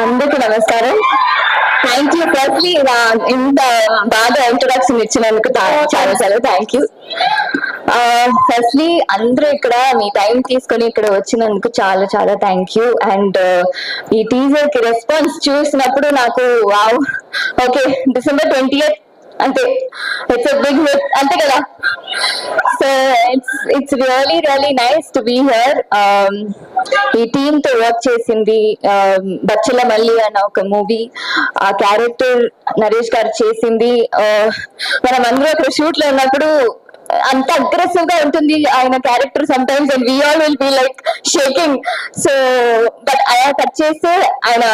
అందరికీ నమస్కారం. Thank you firstly ఇంత బాగా ఇంట్రొడక్షన్ ఇచ్చినందుకు చాలా చాలా థ్యాంక్ యూ. ఫస్ట్లీ అందరూ ఇక్కడ మీ టైం తీసుకొని ఇక్కడ వచ్చినందుకు చాలా చాలా థ్యాంక్ యూ. అండ్ ఈ టీజర్ కి రెస్పాన్స్ చూసినప్పుడు నాకు వావ్, ఓకే December 20th అంతే, ఇట్స్ బిగ్ హిట్ అంతే కదా. So it's really nice to be here. ఈ టీమ్ తో వర్క్ చేసింది బచ్చల మల్లి అన్న ఒక మూవీ, ఆ క్యారెక్టర్ నరేష్ గారు చేసింది. మనం అందరూ అక్కడ షూట్ లో ఉన్నప్పుడు అంత అగ్రెసివ్ గా ఉంటుంది ఆయన character some times, and we all will be like shaking. So but ఆయన కట్ చేస్తే ఆయన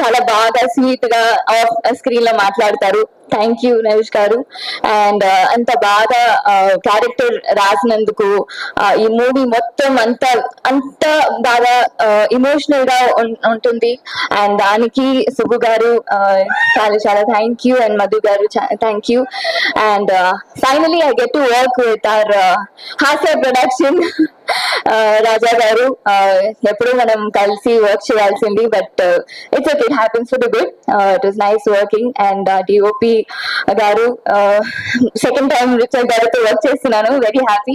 చాలా బాగా స్వీట్ గా ఆఫ్ స్క్రీన్ లో మాట్లాడతారు. థ్యాంక్ యూ నరేష్ గారు. అండ్ అంత బాగా క్యారెక్టర్ రాసినందుకు, ఈ మూవీ మొత్తం అంత బాగా ఇమోషనల్ గా ఉంటుంది. అండ్ దానికి సుబ్బు గారు చాలా చాలా థ్యాంక్ యూ, అండ్ మధు గారు thank you. And finally I get to work with our Hasya production Raja గారు. ఎప్పుడు మనం కలిసి వర్క్ చేయాల్సింది, but it's okay, it happens for the good. It was nice working. And DOP గారు, సెకండ్ టైం రిచర్డ్ గారితో work చేస్తున్నాను, very happy.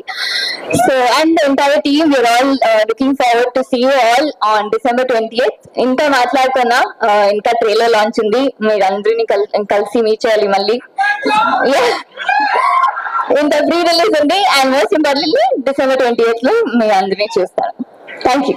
So and entire team, we are all looking forward to see you all on December 20th. ఇంకా మాట్లాడుతున్నా, ఇంకా trailer launch ఉంది, మీరు అందరినీ కలిసి మీట్ చేయాలి మళ్ళీ. ఇంత ప్రీ రిలీజ్ ఉంది, and most importantly December 20th లో మీ అందరినీ చూస్తాను. Thank you.